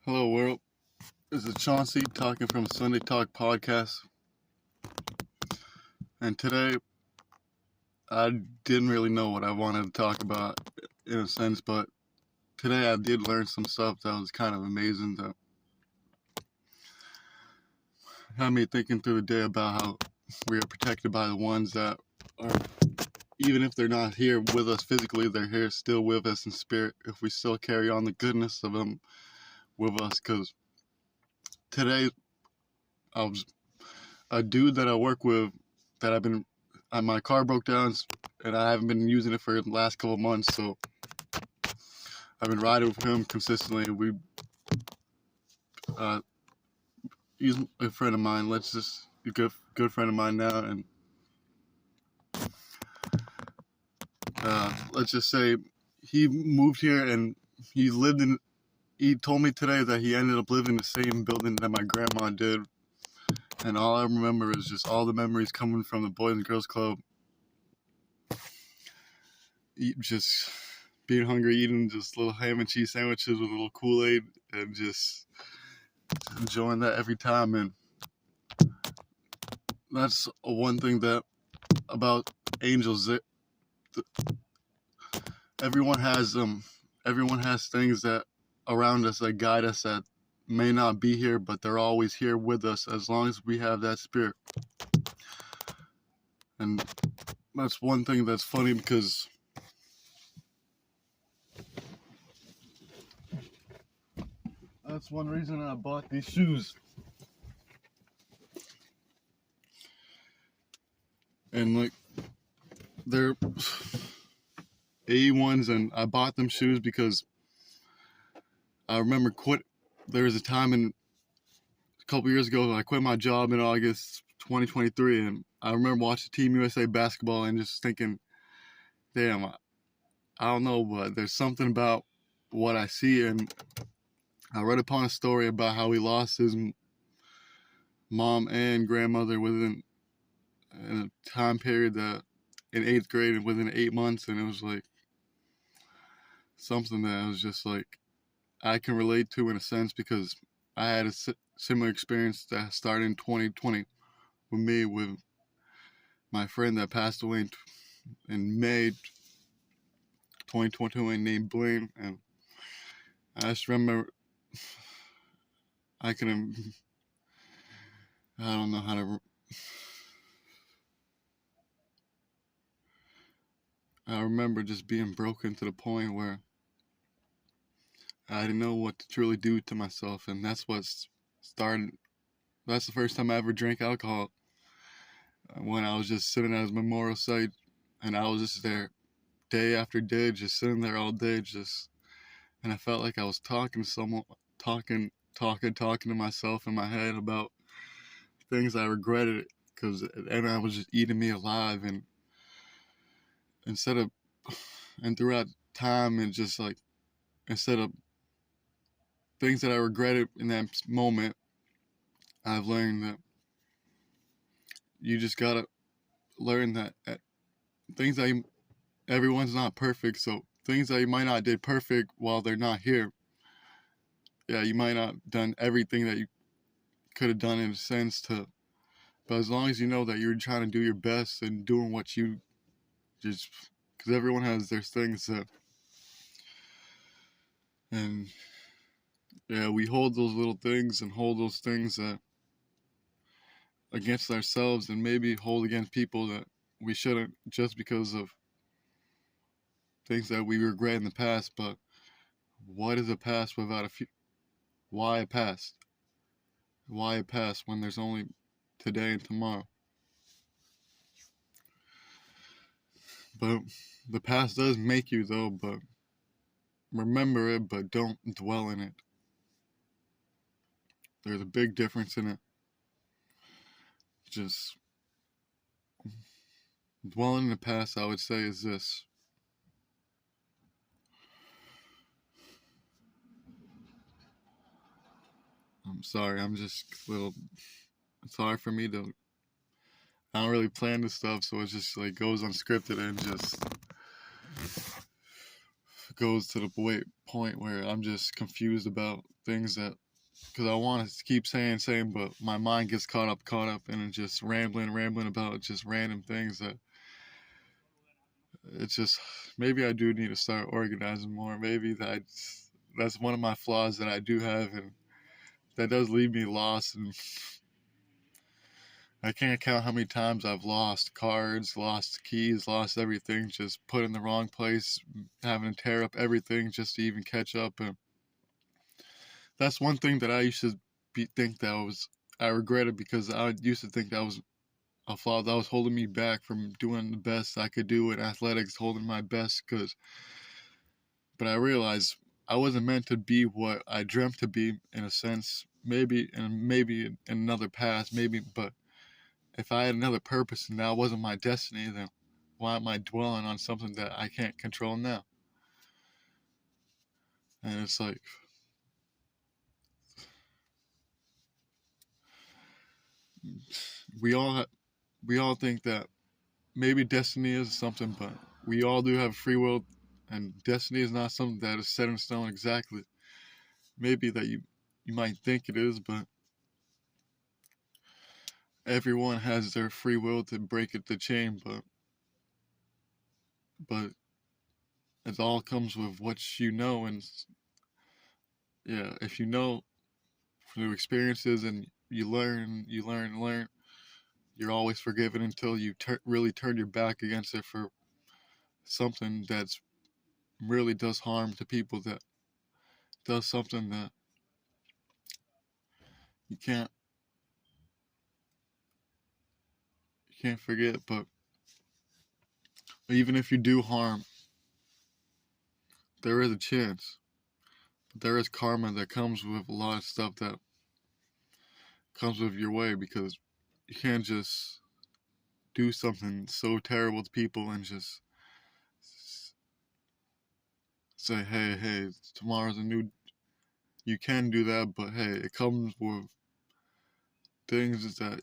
Hello, world. This is Chauncey talking from Sunday Talk Podcast. And today, I didn't really know what I wanted to talk about in a sense, but today I did learn some stuff that was kind of amazing that had me thinking through the day about how we are protected by the ones that are, even if they're not here with us physically, they're here still with us in spirit if we still carry on the goodness of them with us. Because today, I was a dude that I work with that my car broke down and I haven't been using it for the last couple of months, so I've been riding with him consistently. He's a friend of mine. He's a good friend of mine now, and let's just say he moved here and he told me today that he ended up living in the same building that my grandma did, and all I remember is just all the memories coming from the Boys and Girls Club. Just being hungry, eating just little ham and cheese sandwiches with a little Kool-Aid, and just enjoying that every time. And that's one thing that about angels. Everyone has things that around us that guide us that may not be here, but they're always here with us as long as we have that spirit. And that's one thing that's funny because that's one reason I bought these shoes. And like they're A1s, and I bought them shoes because I remember there was a time a couple years ago I quit my job in August 2023, and I remember watching Team USA basketball and just thinking, damn, I don't know, but there's something about what I see. And I read upon a story about how he lost his mom and grandmother within a time period that in 8th grade and within 8 months, and it was like something that was just like I can relate to in a sense because I had a similar experience that started in 2020 with my friend that passed away in May 2022 named Blaine. And I just remember I don't know how to. I remember just being broken to the point where I didn't know what to truly do to myself, and that's what started. That's the first time I ever drank alcohol. When I was just sitting at his memorial site, and I was just there day after day, just sitting there all day, and I felt like I was talking to someone, talking to myself in my head about things I regretted, and I was just eating me alive. And throughout time, and just like, instead of things that I regretted in that moment, I've learned that you just gotta learn that everyone's not perfect, so things that you might not did perfect while they're not here. Yeah, you might not done everything that you could have done in a sense but as long as you know that you're trying to do your best and doing what you just, because everyone has their things and yeah, we hold those little things and hold those things that against ourselves, and maybe hold against people that we shouldn't, just because of things that we regret in the past. But what is a past without a future? Why a past? Why a past when there's only today and tomorrow? But the past does make you, though, but remember it, but don't dwell in it. There's a big difference in it. Just dwelling in the past, I would say, is this. I'm sorry, I'm just a little. It's hard for me to. I don't really plan this stuff, so it just like goes unscripted and just goes to the point where I'm just confused about things that, because I want to keep saying, but my mind gets caught up, and just rambling about just random things that it's just, maybe I do need to start organizing more. Maybe that's one of my flaws that I do have, and that does leave me lost. And I can't count how many times I've lost cards, lost keys, lost everything, just put in the wrong place, having to tear up everything just to even catch up. And that's one thing that I used to think I regretted, because I used to think that was a flaw that was holding me back from doing the best I could do in athletics, holding my best. But I realized I wasn't meant to be what I dreamt to be, in a sense. Maybe in another path, maybe, but if I had another purpose and that wasn't my destiny, then why am I dwelling on something that I can't control now? And it's like, we all think that maybe destiny is something, but we all do have free will, and destiny is not something that is set in stone exactly. Maybe that you might think it is, but everyone has their free will to break the chain, but it all comes with what you know. And yeah, if you know through experiences and you learn, you're always forgiven until you really turn your back against it for something that's really does harm to people, that does something that you can't forget. But even if you do harm, there is a chance. But there is karma that comes with a lot of stuff that comes with your way, because you can't just do something so terrible to people and just say, hey, tomorrow's a new. You can do that, but hey, it comes with things that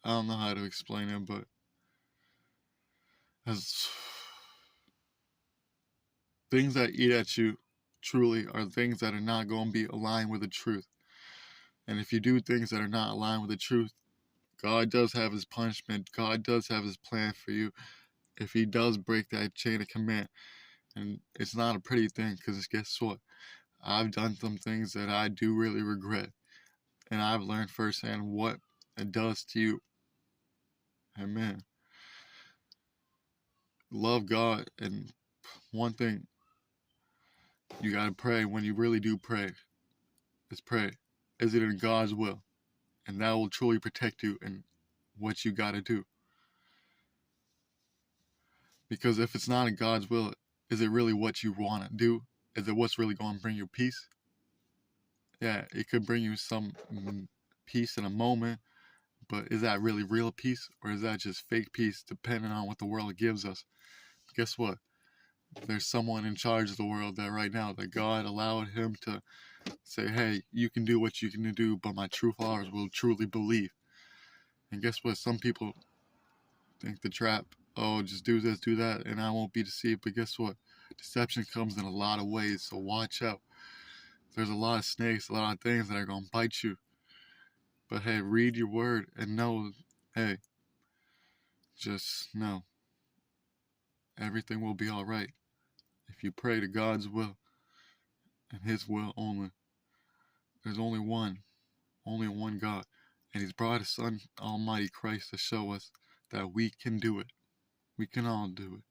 I don't know how to explain it, but as things that eat at you truly are things that are not going to be aligned with the truth. And if you do things that are not aligned with the truth, God does have his punishment. God does have his plan for you if he does break that chain of command. And it's not a pretty thing, because guess what? I've done some things that I do really regret. And I've learned firsthand what it does to you. And man, love God. And one thing you got to pray when you really do pray is pray, is it in God's will? And that will truly protect you in what you got to do. Because if it's not in God's will, is it really what you want to do? Is it what's really going to bring you peace? Yeah, it could bring you some peace in a moment, but is that really real peace, or is that just fake peace, depending on what the world gives us? Guess what? There's someone in charge of the world that right now, that God allowed him to say, hey, you can do what you can do, but my true followers will truly believe. And guess what? Some people think the trap, oh, just do this, do that, and I won't be deceived. But guess what? Deception comes in a lot of ways, so watch out. There's a lot of snakes, a lot of things that are going to bite you. But hey, read your word and know, hey, just know everything will be all right if you pray to God's will and his will only. There's only one God. And he's brought his son, Almighty Christ, to show us that we can do it. We can all do it.